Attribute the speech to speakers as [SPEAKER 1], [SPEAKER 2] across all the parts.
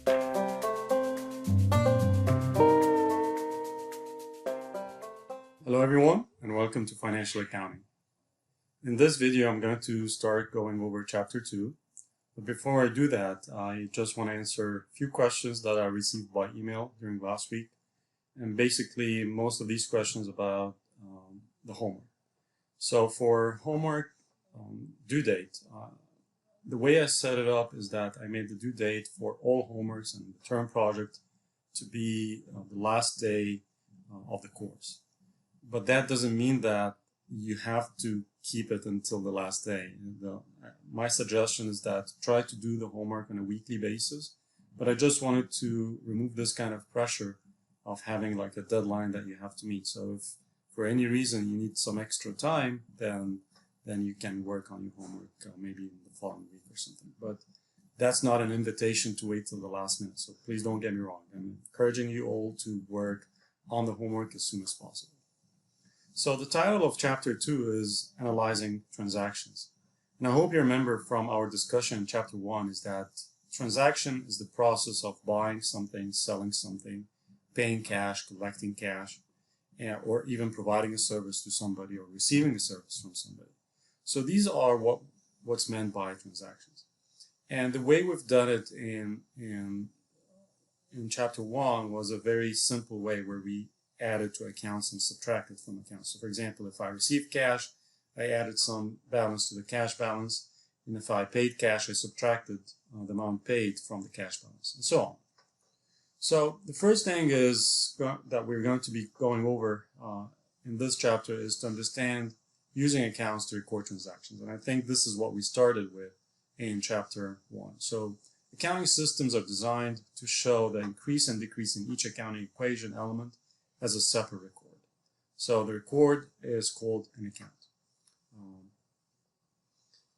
[SPEAKER 1] Hello everyone, and welcome to Financial Accounting. In this video I'm going to start going over chapter 2, but before I do that I just want to answer a few questions that I received by email during last week, and basically most of these questions about the homework. So for homework due date, the way I set it up is that I made the due date for all homeworks and the term project to be the last day of the course. But that doesn't mean that you have to keep it until the last day. My suggestion is that try to do the homework on a weekly basis, but I just wanted to remove this kind of pressure of having like a deadline that you have to meet. So if for any reason you need some extra time, then you can work on your homework maybe in the following week or something. But that's not an invitation to wait till the last minute. So please don't get me wrong. I'm encouraging you all to work on the homework as soon as possible. So the title of chapter 2 is Analyzing Transactions. And I hope you remember from our discussion in chapter 1 is that transaction is the process of buying something, selling something, paying cash, collecting cash, or even providing a service to somebody or receiving a service from somebody. So these are what's meant by transactions. And the way we've done it in chapter 1 was a very simple way where we added to accounts and subtracted from accounts. So for example, if I received cash, I added some balance to the cash balance, and if I paid cash, I subtracted the amount paid from the cash balance, and so on. So the first thing is that we're going to be going over in this chapter is to understand using accounts to record transactions, and I think this is what we started with in chapter 1. So accounting systems are designed to show the increase and decrease in each accounting equation element as a separate record. So the record is called an account.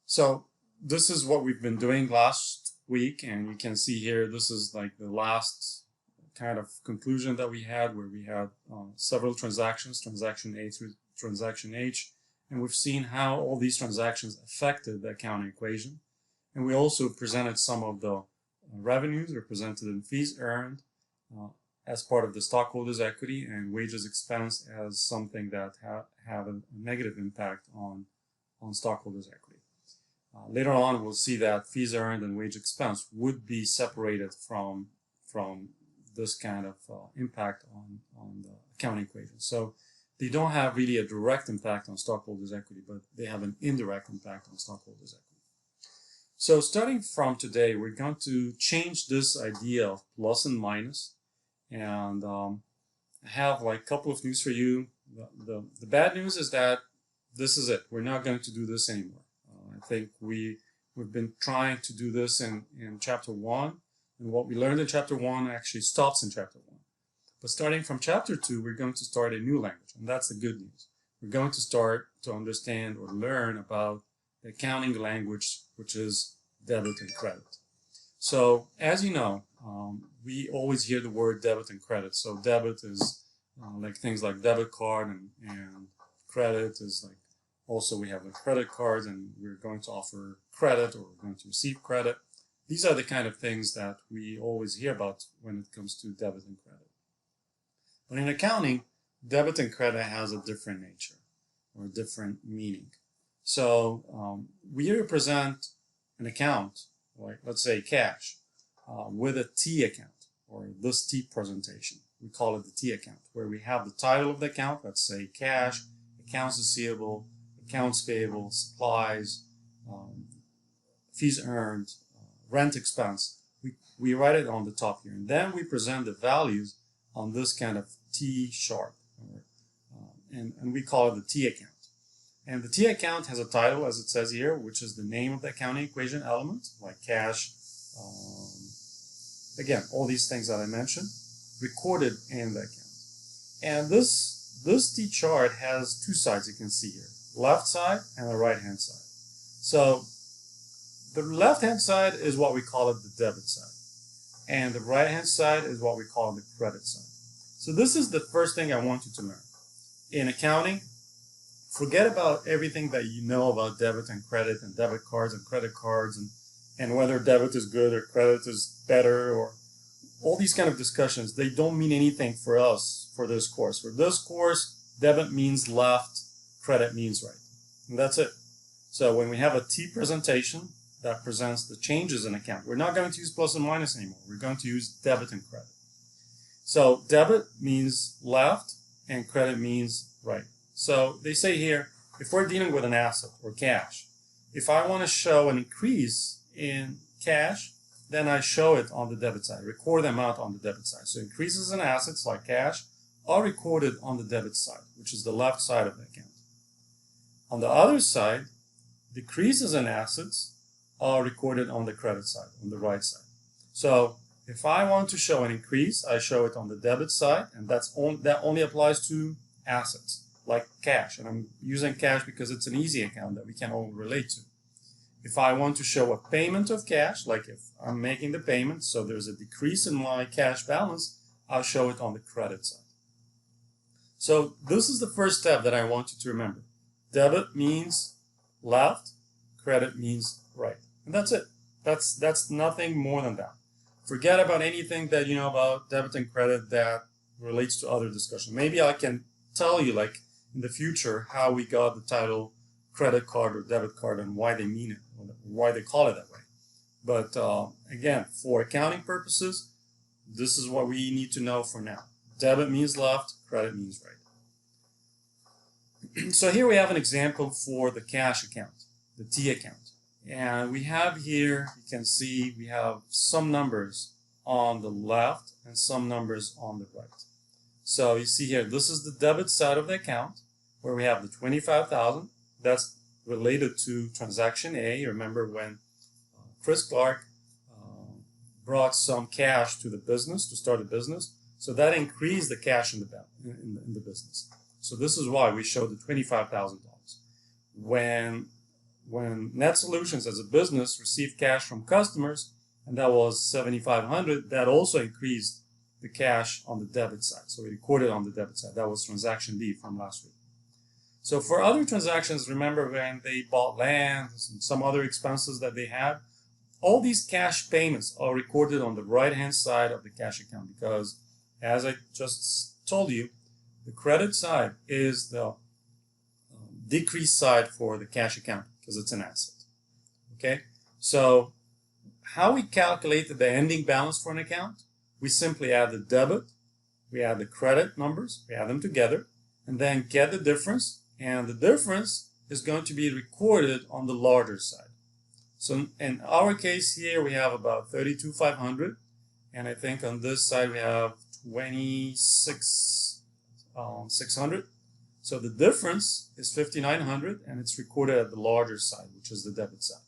[SPEAKER 1] So this is what we've been doing last week, and you can see here this is like the last kind of conclusion that we had, where we had several transactions, transaction A through transaction H, and we've seen how all these transactions affected the accounting equation. And we also presented some of the revenues represented in fees earned as part of the stockholders' equity, and wages expense as something that have a negative impact on stockholders' equity. Later on, we'll see that fees earned and wage expense would be separated from this kind of impact on the accounting equation. So they don't have really a direct impact on stockholders' equity, but they have an indirect impact on stockholders' equity. So starting from today, we're going to change this idea of plus and minus. And I have like a couple of news for you. The bad news is that this is it. We're not going to do this anymore. I think we've been trying to do this in chapter 1, and what we learned in chapter 1 actually stops in chapter 1. But starting from chapter 2, we're going to start a new language, and that's the good news. We're going to start to understand or learn about the accounting language, which is debit and credit. So as you know, we always hear the word debit and credit. So debit is like things like debit card, and credit is like also we have the credit cards, and we're going to offer credit or we're going to receive credit. These are the kind of things that we always hear about when it comes to debit and credit. But in accounting, debit and credit has a different nature or a different meaning. So we represent an account, like let's say cash, with a T account, or this T presentation. We call it the T account, where we have the title of the account, let's say cash, accounts receivable, accounts payable, supplies, fees earned, rent expense. We write it on the top here, and then we present the values on this kind of T sharp, and we call it the T account. And the T account has a title, as it says here, which is the name of the accounting equation element, like cash, again, all these things that I mentioned, recorded in the account. And this T chart has two sides you can see here, left side and the right hand side. So the left hand side is what we call it the debit side, and the right hand side is what we call the credit side. So this is the first thing I want you to learn. In accounting, forget about everything that you know about debit and credit and debit cards and credit cards and whether debit is good or credit is better, or all these kind of discussions, they don't mean anything for us for this course. For this course, debit means left, credit means right. And that's it. So when we have a T presentation that presents the changes in account, we're not going to use plus and minus anymore. We're going to use debit and credit. So debit means left and credit means right. So they say here, if we're dealing with an asset or cash, if I want to show an increase in cash, then I show it on the debit side, record the amount on the debit side. So increases in assets like cash are recorded on the debit side, which is the left side of the account. On the other side, decreases in assets are recorded on the credit side, on the right side. So if I want to show an increase, I show it on the debit side, and that only applies to assets like cash. And I'm using cash because it's an easy account that we can all relate to. If I want to show a payment of cash, like if I'm making the payment, so there's a decrease in my cash balance, I'll show it on the credit side. So this is the first step that I want you to remember. Debit means left, credit means right. And that's it. That's nothing more than that. Forget about anything that you know about debit and credit that relates to other discussion. Maybe I can tell you, like in the future, how we got the title credit card or debit card and why they mean it, or why they call it that way. But again, for accounting purposes, this is what we need to know for now. Debit means left, credit means right. So here we have an example for the cash account, the T account. And we have here, you can see we have some numbers on the left and some numbers on the right. So you see here, this is the debit side of the account where we have the 25,000. That's related to transaction A. Remember when Chris Clark brought some cash to the business, to start a business. So that increased the cash in the business. So this is why we showed the $25,000. When Net Solutions as a business received cash from customers, and that was $7,500, that also increased the cash on the debit side. So we recorded on the debit side. That was transaction D from last week. So for other transactions, remember when they bought land and some other expenses that they had, all these cash payments are recorded on the right-hand side of the cash account because, as I just told you, the credit side is the decrease side for the cash account because it's an asset. Okay, so how we calculate the ending balance for an account? We simply add the debit, we add the credit numbers, we add them together, and then get the difference, and the difference is going to be recorded on the larger side. So in our case here, we have about 32,500, and I think on this side we have 26,600. So the difference is 5,900, and it's recorded at the larger side, which is the debit side.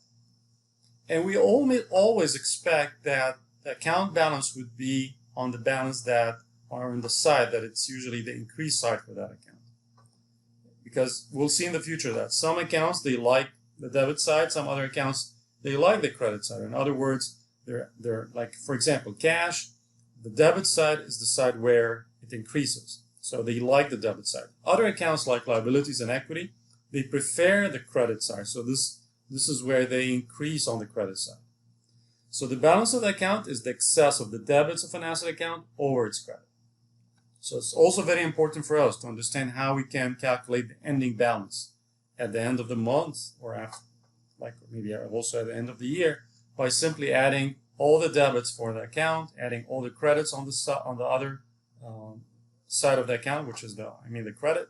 [SPEAKER 1] And we always expect that the account balance would be on the balance that are on the side, that it's usually the increased side for that account. Because we'll see in the future that some accounts, they like the debit side, some other accounts, they like the credit side. In other words, they're like, for example, cash, the debit side is the side where it increases. So they like the debit side. Other accounts like liabilities and equity, they prefer the credit side. So this is where they increase on the credit side. So the balance of the account is the excess of the debits of an asset account over its credit. So it's also very important for us to understand how we can calculate the ending balance at the end of the month, or after, like maybe also at the end of the year, by simply adding all the debits for the account, adding all the credits on the other side of the account, which is the credit,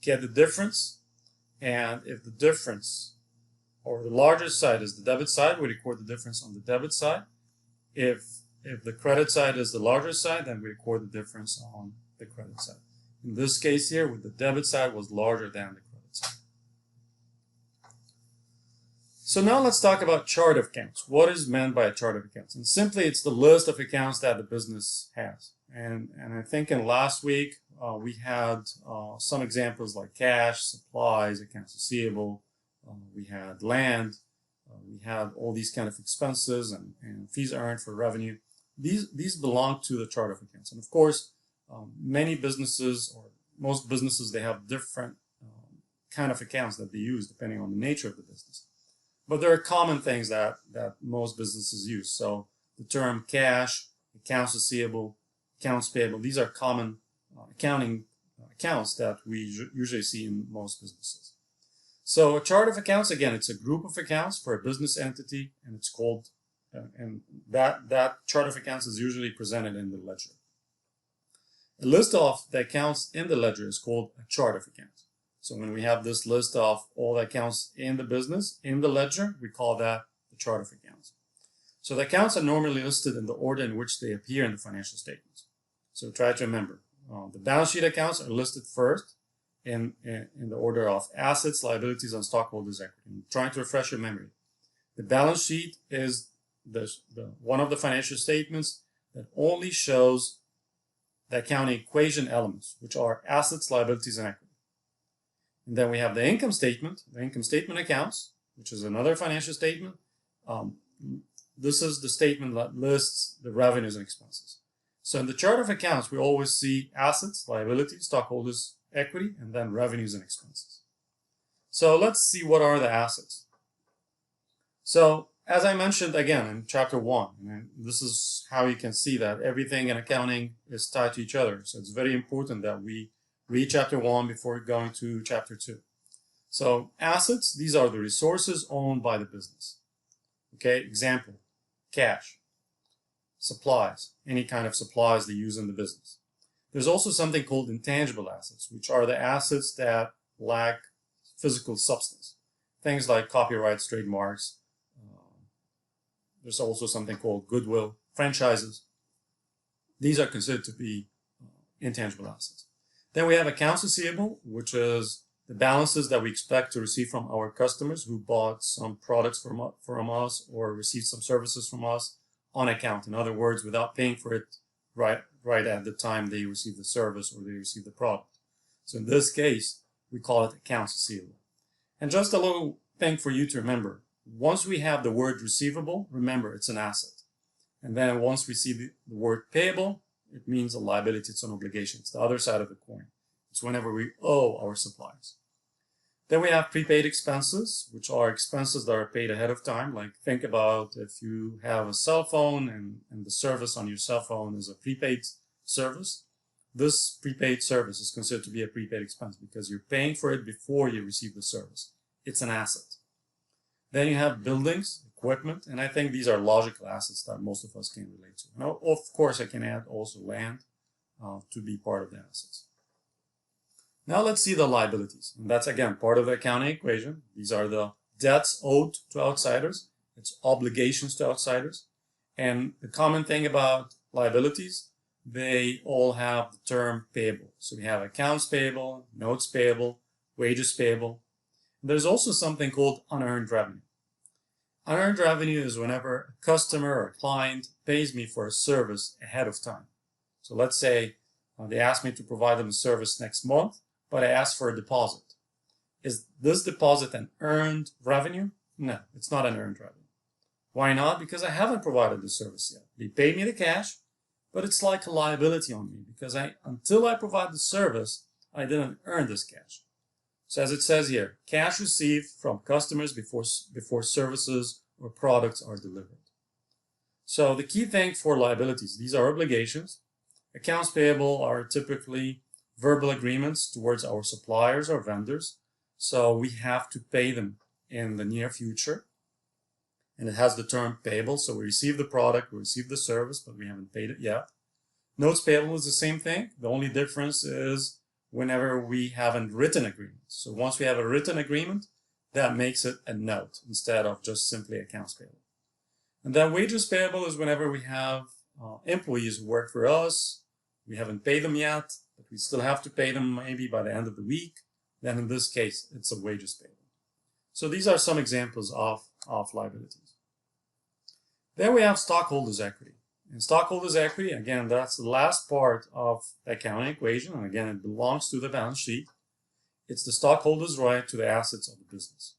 [SPEAKER 1] get the difference, and if the difference or the larger side is the debit side, we record the difference on the debit side. If the credit side is the larger side, then we record the difference on the credit side. In this case here, with the debit side was larger than the credit side. So now let's talk about chart of accounts. What is meant by a chart of accounts? And simply, it's the list of accounts that the business has. And I think in last week, we had some examples like cash, supplies, accounts receivable, we had land, we had all these kind of expenses and fees earned for revenue. These belong to the chart of accounts. And of course, many businesses, or most businesses, they have different kind of accounts that they use depending on the nature of the business. But there are common things that most businesses use. So the term cash accounts receivable, accounts payable. These are common accounting accounts that we usually see in most businesses. So a chart of accounts, again, it's a group of accounts for a business entity, and it's called, and that chart of accounts is usually presented in the ledger. A list of the accounts in the ledger is called a chart of accounts. So when we have this list of all the accounts in the business, in the ledger, we call that the chart of accounts. So the accounts are normally listed in the order in which they appear in the financial statements. So try to remember, the balance sheet accounts are listed first in the order of assets, liabilities, and stockholders' equity. I'm trying to refresh your memory. The balance sheet is the one of the financial statements that only shows the accounting equation elements, which are assets, liabilities, and equity. And then we have the income statement accounts, which is another financial statement. This is the statement that lists the revenues and expenses. So in the chart of accounts, we always see assets, liabilities, stockholders' equity, and then revenues and expenses. So let's see what are the assets. So as I mentioned again in chapter 1, and this is how you can see that everything in accounting is tied to each other. So it's very important that we read chapter 1 before going to chapter 2. So assets, these are the resources owned by the business. Okay, example, cash, supplies, any kind of supplies they use in the business. There's also something called intangible assets, which are the assets that lack physical substance. Things like copyrights, trademarks. There's also something called goodwill, franchises. These are considered to be intangible assets. Then we have accounts receivable, which is the balances that we expect to receive from our customers who bought some products from us or received some services from us on account. In other words, without paying for it right at the time they receive the service or they receive the product. So in this case, we call it accounts receivable. And just a little thing for you to remember. Once we have the word receivable, remember it's an asset. And then once we see the word payable, it means a liability, it's an obligation. It's the other side of the coin. It's whenever we owe our suppliers. Then we have prepaid expenses, which are expenses that are paid ahead of time. Like think about if you have a cell phone and the service on your cell phone is a prepaid service. This prepaid service is considered to be a prepaid expense because you're paying for it before you receive the service. It's an asset. Then you have buildings, equipment, and I think these are logical assets that most of us can relate to. Now, of course, I can add also land to be part of the assets. Now let's see the liabilities. And that's, again, part of the accounting equation. These are the debts owed to outsiders. It's obligations to outsiders. And the common thing about liabilities, they all have the term payable. So we have accounts payable, notes payable, wages payable. There's also something called unearned revenue. Unearned revenue is whenever a customer or a client pays me for a service ahead of time. So let's say they ask me to provide them a service next month, but I ask for a deposit. Is this deposit an earned revenue? No, it's not an earned revenue. Why not? Because I haven't provided the service yet. They paid me the cash, but it's like a liability on me because until I provide the service, I didn't earn this cash. So as it says here, cash received from customers before services or products are delivered. So the key thing for liabilities, these are obligations. Accounts payable are typically verbal agreements towards our suppliers or vendors. So we have to pay them in the near future. And it has the term payable. So we receive the product, we receive the service, but we haven't paid it yet. Notes payable is the same thing. The only difference is whenever we have a written agreement. So once we have a written agreement, that makes it a note instead of just simply accounts payable. And then wages payable is whenever we have employees who work for us. We haven't paid them yet, but we still have to pay them maybe by the end of the week. Then in this case, it's a wages payable. So these are some examples of liabilities. Then we have stockholders' equity. And stockholders' equity, again, that's the last part of the accounting equation. And again, it belongs to the balance sheet. It's the stockholders' right to the assets of the business.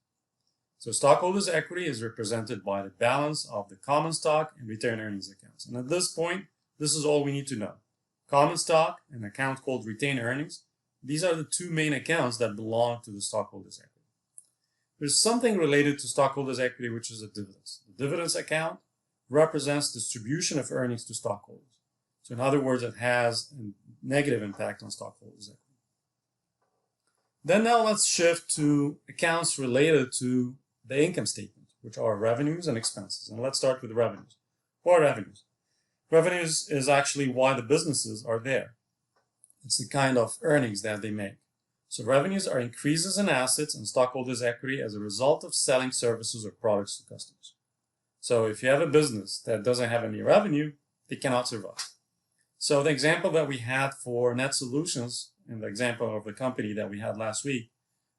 [SPEAKER 1] So stockholders' equity is represented by the balance of the common stock and retained earnings accounts. And at this point, this is all we need to know. Common stock and an account called retained earnings. These are the two main accounts that belong to the stockholders' equity. There's something related to stockholders' equity, which is the dividends. The dividends account, represents distribution of earnings to stockholders. So in other words, it has a negative impact on stockholders' equity. Then now let's shift to accounts related to the income statement, which are revenues and expenses. And let's start with revenues. What are revenues? Revenues is actually why the businesses are there. It's the kind of earnings that they make. So revenues are increases in assets and stockholders' equity as a result of selling services or products to customers. So if you have a business that doesn't have any revenue, they cannot survive. So the example that we had for Net Solutions, in the example of the company that we had last week,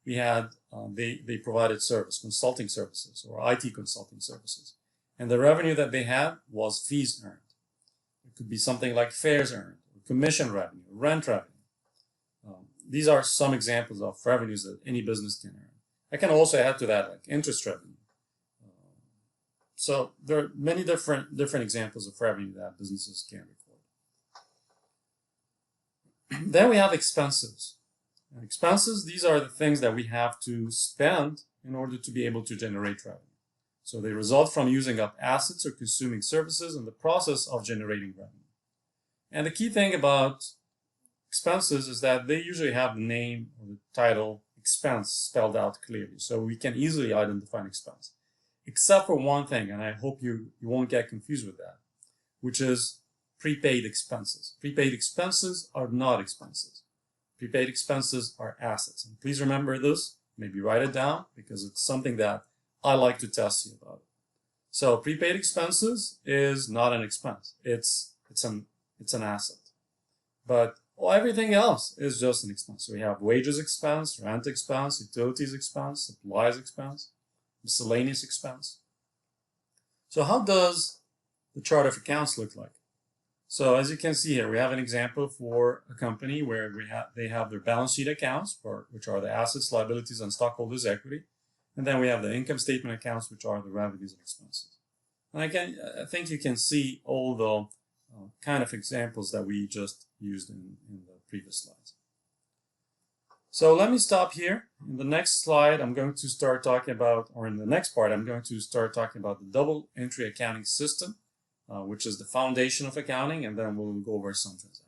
[SPEAKER 1] we had they provided consulting services or IT consulting services. And the revenue that they had was fees earned. It could be something like fares earned, or commission revenue, rent revenue. These are some examples of revenues that any business can earn. I can also add to that like interest revenue. So there are many different examples of revenue that businesses can record. Then we have expenses. And expenses, these are the things that we have to spend in order to be able to generate revenue. So they result from using up assets or consuming services in the process of generating revenue. And the key thing about expenses is that they usually have the name or the title expense spelled out clearly. So we can easily identify an expense. Except for one thing, and I hope you won't get confused with that, which is prepaid expenses. Prepaid expenses are not expenses. Prepaid expenses are assets. And please remember this, maybe write it down, because it's something that I like to test you about. So prepaid expenses is not an expense. It's an asset. But everything else is just an expense. So we have wages expense, rent expense, utilities expense, supplies expense, miscellaneous expense. So how does the chart of accounts look like? So as you can see here, we have an example for a company where they have their balance sheet accounts, which are the assets, liabilities, and stockholders' equity. And then we have the income statement accounts, which are the revenues and expenses. And I think you can see all the kind of examples that we just used in the previous slides. So let me stop here. In the next slide, I'm going to start talking about, or in the next part, I'm going to start talking about the double entry accounting system, which is the foundation of accounting, and then we'll go over some transactions.